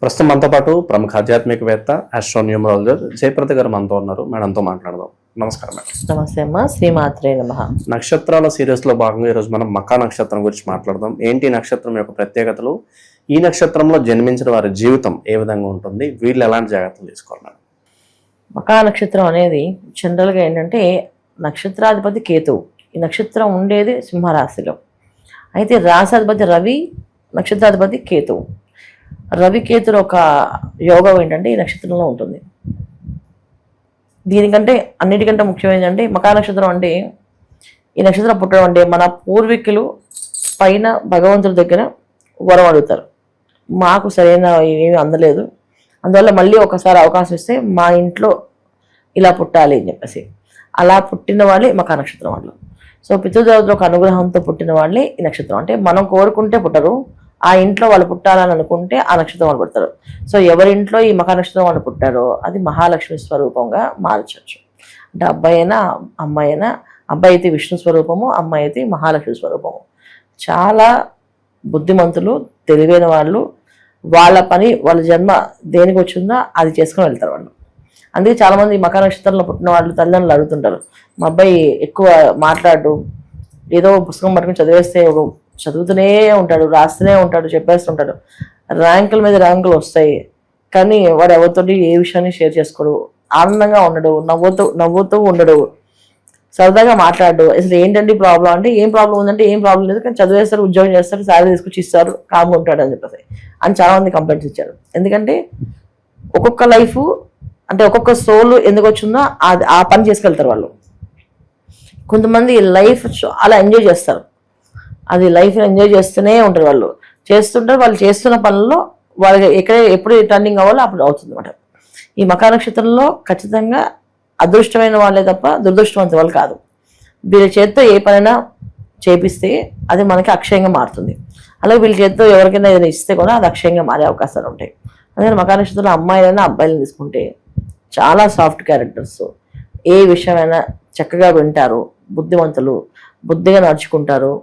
ప్రస్తుతం మనతో పాటు ప్రముఖ ఆధ్యాత్మికవేత్త ఆస్ట్రోన్యూమరాలజర్ జయప్రద గారు మనతో ఉన్నారు. మేడంతో మాట్లాడదాం. నమస్కారం మేడం. నమస్తే అమ్మా, శ్రీమాత్రే నమః. నక్షత్రాల సిరీస్ లో భాగంగా ఈరోజు మనం మకా నక్షత్రం గురించి మాట్లాడదాం. ఏంటి నక్షత్రం యొక్క ప్రత్యేకతలు, ఈ నక్షత్రంలో జన్మించిన వారి జీవితం ఏ విధంగా ఉంటుంది, వీళ్ళు ఎలాంటి జాగ్రత్తలు తీసుకోవాలి మేడం? మకా నక్షత్రం అనేది జనరల్గా ఏంటంటే నక్షత్రాధిపతి కేతువు. ఈ నక్షత్రం ఉండేది సింహరాశిలో. అయితే రాశాధిపతి రవి, నక్షత్రాధిపతి కేతువు. రవి కేతులు ఒక యోగం ఏంటంటే ఈ నక్షత్రంలో ఉంటుంది. దీనికంటే అన్నిటికంటే ముఖ్యం ఏంటంటే మకా నక్షత్రం అంటే, ఈ నక్షత్రం పుట్టడం అంటే మన పూర్వీకులు పైన భగవంతుడి దగ్గర వరం అడుగుతారు. మాకు సరైన ఏమీ అందలేదు, అందువల్ల మళ్ళీ ఒకసారి అవకాశం ఇస్తే మా ఇంట్లో ఇలా పుట్టాలి అని చెప్పేసి అలా పుట్టిన వాళ్ళే మకా నక్షత్రం వాళ్ళు. సో పితృదేవతల ఒక అనుగ్రహంతో పుట్టిన వాళ్ళే ఈ నక్షత్రం. అంటే మనం కోరుకుంటే పుట్టరు, ఆ ఇంట్లో వాళ్ళు పుట్టాలని అనుకుంటే ఆ నక్షత్రం వాళ్ళు పుడతారు. సో ఎవరింట్లో ఈ మకా నక్షత్రం వాళ్ళు పుట్టారో అది మహాలక్ష్మి స్వరూపంగా మార్చచ్చు. అంటే అబ్బాయి అయినా అమ్మాయి అయినా, అబ్బాయి అయితే విష్ణు స్వరూపము, అమ్మాయి అయితే మహాలక్ష్మి స్వరూపము. చాలా బుద్ధిమంతులు, తెలివైన వాళ్ళు. వాళ్ళ పని, వాళ్ళ జన్మ దేనికి వచ్చిందో అది చేసుకుని వెళ్తారు వాళ్ళు. అందుకే చాలామంది మకా నక్షత్రంలో పుట్టిన వాళ్ళు తల్లిదండ్రులు అడుగుతుంటారు, మా అబ్బాయి ఎక్కువ మాట్లాడు, ఏదో పుస్తకం పట్టుకుని చదివేస్తే చదువుతూనే ఉంటాడు, రాస్తూనే ఉంటాడు, చెప్పేస్తుంటాడు, ర్యాంకుల మీద ర్యాంకులు వస్తాయి, కానీ వాడు ఎవరితోటి ఏ విషయాన్ని షేర్ చేసుకోడు, ఆనందంగా ఉండడు, నవ్వుతూ ఉండడు, సరదాగా మాట్లాడు. అసలు ఏంటంటే ప్రాబ్లం అంటే, ఏం ప్రాబ్లం ఉందంటే ఏం ప్రాబ్లం లేదు, కానీ చదివేస్తారు, ఉద్యోగం చేస్తారు, శాలరీ తీసుకొచ్చి ఇస్తారు, కామ్గా ఉంటాడు అని చెప్పేసి అని చాలామంది కంప్లైంట్స్ ఇచ్చారు. ఎందుకంటే ఒక్కొక్క లైఫ్ అంటే ఒక్కొక్క సోల్ ఎందుకు వచ్చిందో ఆ పని చేసుకెళ్తారు వాళ్ళు. కొంతమంది లైఫ్ చాలా ఎంజాయ్ చేస్తారు, అది లైఫ్ ఎంజాయ్ చేస్తూనే ఉంటారు. వాళ్ళు చేస్తుంటారు, వాళ్ళు చేస్తున్న పనుల్లో వాళ్ళకి ఎప్పుడు టర్నింగ్ అవ్వాలో అప్పుడు అవుతుంది అన్నమాట. ఈ మకా నక్షత్రంలో ఖచ్చితంగా అదృష్టమైన వాళ్ళే తప్ప దురదృష్టవంత వాళ్ళు కాదు. వీళ్ళ చేతితో ఏ పనైనా చేపిస్తే అది మనకి అక్షయంగా మారుతుంది. అలాగే వీళ్ళ చేతితో ఎవరికైనా ఏదైనా ఇస్తే కూడా అది అక్షయంగా మారే అవకాశాలు ఉంటాయి. అందుకని మకా నక్షత్రంలో అమ్మాయిలైనా అబ్బాయిలను తీసుకుంటే చాలా సాఫ్ట్ క్యారెక్టర్స్, ఏ విషయమైనా చక్కగా వింటారు, బుద్ధిమంతులు, బుద్ధిగా నడుచుకుంటారు.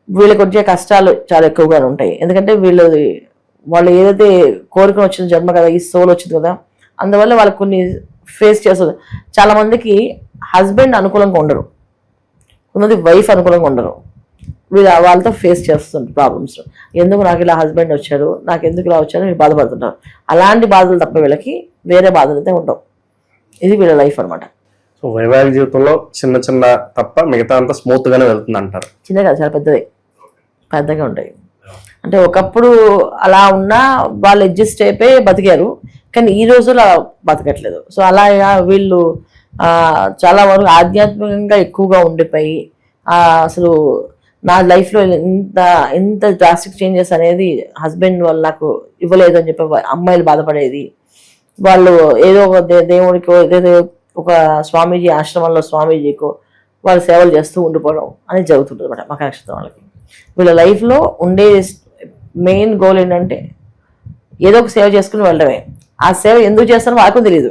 వీళ్ళకి వచ్చే కష్టాలు చాలా ఎక్కువగా ఉంటాయి. ఎందుకంటే వాళ్ళు ఏదైతే కోరికను వచ్చిన జన్మ కదా, ఈ సోల్ వచ్చింది కదా, అందువల్ల వాళ్ళకి కొన్ని ఫేస్ చేస్తుంది. చాలా మందికి హస్బెండ్ అనుకూలంగా ఉండరు, కొంతమంది వైఫ్ అనుకూలంగా ఉండరు. వాళ్ళతో ఫేస్ చేస్తుంది ప్రాబ్లమ్స్. ఎందుకు నాకు ఇలా హస్బెండ్ వచ్చారు, నాకు ఎందుకు ఇలా వచ్చారు, వీళ్ళు బాధపడుతుంటారు. అలాంటి బాధలు తప్ప వీళ్ళకి వేరే బాధలు అయితే ఉండవు. ఇది వీళ్ళ లైఫ్ అనమాట. సో వైవాహిక జీవితంలో చిన్న చిన్న తప్ప మిగతా అంతా స్మూత్ గానే వెళ్తుంది అంటారు. చిన్నగా చాలా పెద్దగా ఉంటాయి. అంటే ఒకప్పుడు అలా ఉన్నా వాళ్ళు అడ్జస్ట్ అయిపోయి బతికారు, కానీ ఈ రోజుల్లో బతకట్లేదు. సో అలాగా వీళ్ళు చాలా వరకు ఆధ్యాత్మికంగా ఎక్కువగా ఉండిపోయి అసలు నా లైఫ్లో ఎంత డ్రాస్టిక్ చేంజెస్ అనేది హస్బెండ్ వాళ్ళు నాకు ఇవ్వలేదు అని చెప్పి అమ్మాయిలు బాధపడేది. వాళ్ళు ఏదో ఒక దేవుడికో ఏదో ఒక స్వామీజీ ఆశ్రమంలో స్వామీజీకో వాళ్ళు సేవలు చేస్తూ ఉండిపోవడం అనేది జరుగుతుంటుంది అన్నమాట మకా నక్షత్రం వాళ్ళకి. వీళ్ళ లైఫ్లో ఉండే మెయిన్ గోల్ ఏంటంటే ఏదో ఒక సేవ చేసుకుని వెళ్ళడమే. ఆ సేవ ఎందుకు చేస్తారో వాళ్ళకు తెలియదు.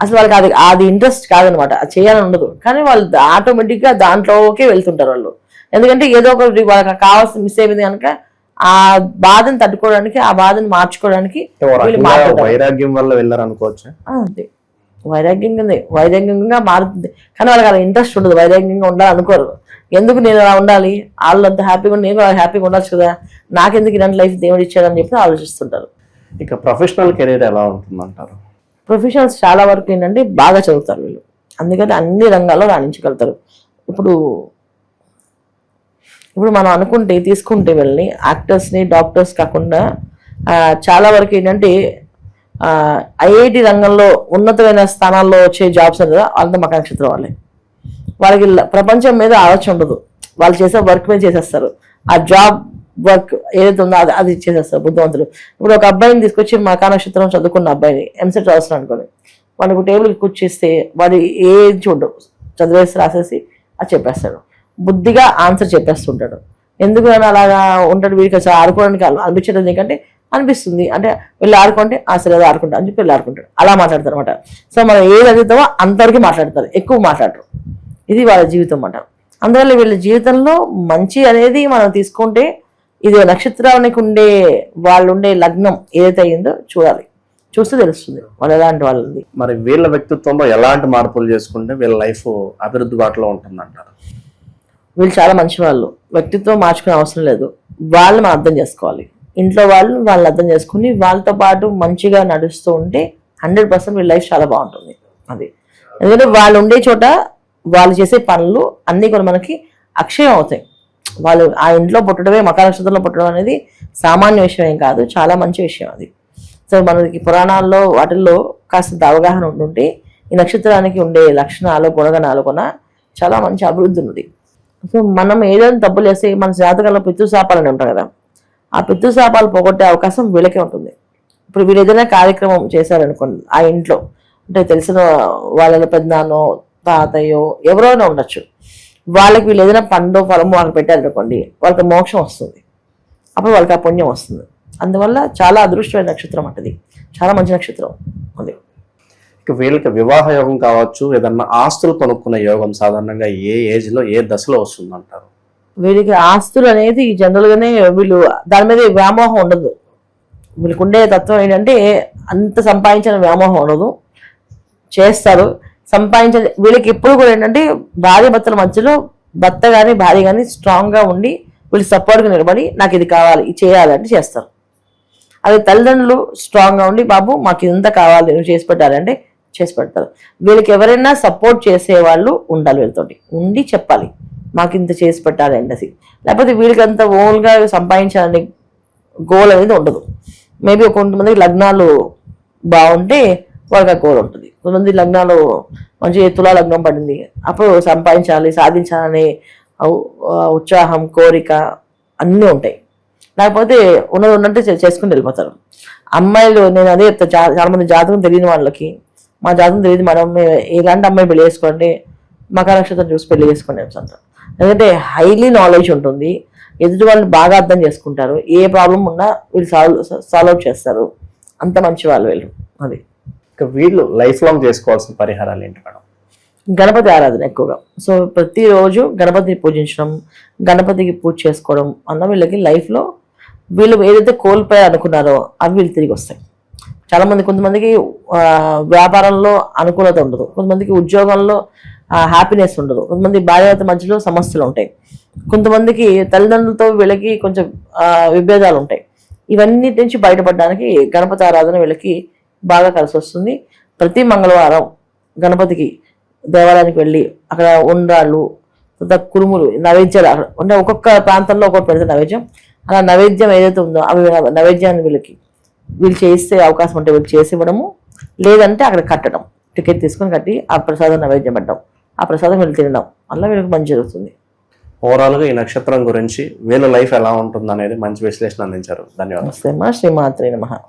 అసలు వాళ్ళకి అది ఇంట్రెస్ట్ కాదనమాట, అది చేయాలని ఉండదు, కానీ వాళ్ళు ఆటోమేటిక్గా దాంట్లోకే వెళ్తుంటారు వాళ్ళు. ఎందుకంటే ఏదో ఒకటి వాళ్ళకి కావాల్సిన మిస్ అయిపోయింది కనుక ఆ బాధను తట్టుకోవడానికి, ఆ బాధను మార్చుకోవడానికి వైరాగ్యం వల్ల వెళ్ళారు అనుకోవచ్చు. అంతే, వైరాగ్యంగా మారుతుంది, కానీ వాళ్ళకి అలా ఇంట్రెస్ట్ ఉండదు, వైరాగ్యంగా ఉండాలి అనుకోరు. ఎందుకు నేను అలా ఉండాలి, వాళ్ళు అంత హ్యాపీగా నేను హ్యాపీగా ఉండొచ్చు కదా, నాకెందుకు ఇలాంటి లైఫ్ దేవుడు ఇచ్చాడని చెప్పి ఆలోచిస్తుంటారు. ఇక ప్రొఫెషనల్ కెరీర్ ఎలా ఉంటుంది అంటారు? ప్రొఫెషనల్స్ చాలా వరకు ఏంటంటే బాగా చదువుతారు వీళ్ళు, అందుకని అన్ని రంగాల్లో రాణించగలుగుతారు. ఇప్పుడు మనం తీసుకుంటే వీళ్ళని యాక్టర్స్ని, డాక్టర్స్ కాకుండా చాలా వరకు ఏంటంటే ఐఐటి రంగంలో ఉన్నతమైన స్థానాల్లో వచ్చే జాబ్స్ కదా వాళ్ళతో మకా నక్షత్రం వాళ్ళే. వాళ్ళకి ప్రపంచం మీద ఆలోచన ఉండదు, వాళ్ళు చేసే వర్క్ మీద చేసేస్తారు. ఆ జాబ్ వర్క్ ఏదైతే ఉందో అది చేసేస్తారు బుద్ధివంతులు. ఇప్పుడు ఒక అబ్బాయిని తీసుకొచ్చి మకా నక్షత్రం చదువుకున్న అబ్బాయిని ఎంసెట్ రాస్తున్నాడు అనుకోండి, వాడికి టేబుల్కి కూర్చేస్తే వాడు ఏది చూడడు, చదివేసి రాసేసి అది చెప్పేస్తాడు, బుద్ధిగా ఆన్సర్ చెప్పేస్తుంటాడు. ఎందుకు అలాగా ఉంటాడు, వీడికి అసలు ఆడుకోవడానికి అనిపించడం ఎందుకంటే అనిపిస్తుంది, అంటే వెళ్ళి ఆడుకుంటే సరే అది ఆడుకుంటా అని చెప్పి వెళ్ళి ఆడుకుంటాడు, అలా మాట్లాడతారు అనమాట. సో మనం ఏది అడుగుతామో అంతవరకు మాట్లాడతారు, ఎక్కువ మాట్లాడరు. ఇది వాళ్ళ జీవితం అన్నమాట. అందువల్ల వీళ్ళ జీవితంలో మంచి అనేది మనం తీసుకుంటే ఇది నక్షత్రానికి ఉండే వాళ్ళు ఉండే లగ్నం ఏదైతే అయిందో చూడాలి, చూస్తే తెలుస్తుంది వాళ్ళు ఎలాంటి వాళ్ళది. మరి వీళ్ళ వ్యక్తిత్వంలో ఎలాంటి మార్పులు చేసుకుంటే వీళ్ళ లైఫ్ అభివృద్ధి బాటలో ఉంటుందంటారు? వీళ్ళు చాలా మంచి వాళ్ళు, వ్యక్తిత్వం మార్చుకునే అవసరం లేదు, వాళ్ళు మనం అర్థం చేసుకోవాలి. ఇంట్లో వాళ్ళని అర్థం చేసుకుని వాళ్ళతో పాటు మంచిగా నడుస్తూ ఉంటే 100% వీళ్ళ లైఫ్ చాలా బాగుంటుంది. అది ఎందుకంటే వాళ్ళు ఉండే చోట వాళ్ళు చేసే పనులు అన్నీ కూడా మనకి అక్షయం అవుతాయి. వాళ్ళు ఆ ఇంట్లో పుట్టడమే, మకర నక్షత్రంలో పుట్టడం అనేది సామాన్య విషయం ఏం కాదు, చాలా మంచి విషయం అది. సో మనకి పురాణాల్లో వాటిల్లో కాస్త అవగాహన ఉంటుంటే ఈ నక్షత్రానికి ఉండే లక్షణాలు గుణగణాలు కూడా చాలా మంచి అభివృద్ధి ఉంది. సో మనం ఏదైనా తప్పులు చేస్తే మన జాతకంలో పితృశాపాలని ఉంటాయి కదా, ఆ పితృశాపాలు పోగొట్టే అవకాశం వీళ్ళకే ఉంటుంది. ఇప్పుడు వీళ్ళు ఏదైనా కార్యక్రమం చేశారనుకోండి ఆ ఇంట్లో, అంటే తెలిసిన వాళ్ళ పెద్దనాన్నో తాతయ్యో ఎవరైనా ఉండొచ్చు, వాళ్ళకి వీళ్ళు ఏదైనా పండు ఫలము వాళ్ళకి పెట్టారనుకోండి వాళ్ళకి మోక్షం వస్తుంది, అప్పుడు వాళ్ళకి ఆ పుణ్యం వస్తుంది. అందువల్ల చాలా అదృష్టమైన నక్షత్రం అంటది, చాలా మంచి నక్షత్రం అది. ఇక వీళ్ళకి వివాహ యోగం కావచ్చు, ఏదన్నా ఆస్తులు కొనుక్కునే యోగం సాధారణంగా ఏ ఏజ్ లో ఏ దశలో వస్తుంది అంటారు? వీళ్ళకి ఆస్తులు అనేది జనరల్గానే వీళ్ళు దాని మీద వ్యామోహం ఉండదు. వీళ్ళకు ఉండే తత్వం ఏంటంటే అంత సంపాదించిన వ్యామోహం ఉండదు, చేస్తారు సంపాదించే. వీళ్ళకి ఎప్పుడు కూడా ఏంటంటే భార్య భర్తల మధ్యలో భర్త కానీ భార్య కానీ స్ట్రాంగ్గా ఉండి వీళ్ళు సపోర్ట్గా నిలబడి నాకు ఇది కావాలి ఇది చేయాలంటే చేస్తారు. అదే తల్లిదండ్రులు స్ట్రాంగ్గా ఉండి బాబు మాకు ఇదంతా కావాలి నువ్వు చేసి పెట్టాలంటే చేసి పెడతారు. వీళ్ళకి ఎవరైనా సపోర్ట్ చేసేవాళ్ళు ఉండాలి, వీళ్ళతోటి ఉండి చెప్పాలి మాకు ఇంత చేసి పెట్టాలి అనేసి. లేకపోతే వీళ్ళకి అంత ఓన్గా సంపాదించాలని గోల్ అనేది ఉండదు. మేబీ కొంతమందికి లగ్నాలు బాగుంటే వాళ్ళకి ఆ గోల్ ఉంటుంది. కొంతమంది లగ్నాలు మంచి తులా లగ్నం పడింది, అప్పుడు సంపాదించాలి సాధించాలనే ఉత్సాహం కోరిక అన్నీ ఉంటాయి. లేకపోతే ఉన్నది ఉన్నట్టు చేసుకుని వెళ్ళిపోతారు. అమ్మాయిలు నేను అదే చెప్తా, చాలా మంది జాతకం తెలియని వాళ్ళకి, మా జాతకం తెలియదు మేడం మేము ఎలాంటి అమ్మాయి పెళ్లి చేసుకోండి మకర నక్షత్రం చూసి పెళ్లి చేసుకోండి అంటారు. ఎందుకంటే హైలీ నాలెడ్జ్ ఉంటుంది, ఎదుటి వాళ్ళు బాగా అర్థం చేసుకుంటారు, ఏ ప్రాబ్లం ఉన్నా వీళ్ళు సాల్వ్ అవుట్ చేస్తారు, అంత మంచి వాళ్ళు వీళ్ళు. అది ఇక వీళ్ళు లైఫ్ లాంగ్ చేసుకోవాల్సిన పరిహారాలు ఏంటి మేడం? గణపతి ఆరాధన ఎక్కువగా. సో ప్రతిరోజు గణపతిని పూజించడం, గణపతికి పూజ చేసుకోవడం అన్న వీళ్ళకి లైఫ్లో వీళ్ళు ఏదైతే కోల్పోయారు అనుకున్నారో అవి వీళ్ళు తిరిగి వస్తాయి. కొంతమందికి వ్యాపారంలో అనుకూలత ఉండదు, కొంతమందికి ఉద్యోగంలో హ్యాపీనెస్ ఉండదు, కొంతమంది భార్యాభర్త మధ్యలో సమస్యలు ఉంటాయి, కొంతమందికి తల్లిదండ్రులతో వీళ్ళకి కొంచెం విభేదాలు ఉంటాయి. ఇవన్నీ నుంచి బయటపడడానికి గణపతి ఆరాధన వీళ్ళకి బాగా కలిసి వస్తుంది. ప్రతి మంగళవారం గణపతికి దేవాలయానికి వెళ్ళి అక్కడ ఉండ్రాళ్ళు కురుములు నైవేద్యాలు అక్కడ అంటే ఒక్కొక్క ప్రాంతంలో ఒక్కొక్క పెడితే నైవేద్యం, అలా నైవేద్యం ఏదైతే ఉందో అవి నైవేద్యాన్ని వీళ్ళు చేస్తే అవకాశం ఉంటే వీళ్ళు చేసి ఇవ్వడము, లేదంటే అక్కడ కట్టడం, టికెట్ తీసుకొని కట్టి ఆ ప్రసాదం నైవేద్యం పెట్టడం, ఆ ప్రసాదం వీళ్ళు తినడం వల్ల వీళ్ళకి మంచి జరుగుతుంది. ఓవరాల్గా ఈ నక్షత్రం గురించి వీళ్ళ లైఫ్ ఎలా ఉంటుంది అనేది మంచి విశ్లేషణ అందించారు. ధన్యవాదాలు. శ్రీమాత్రే నమః.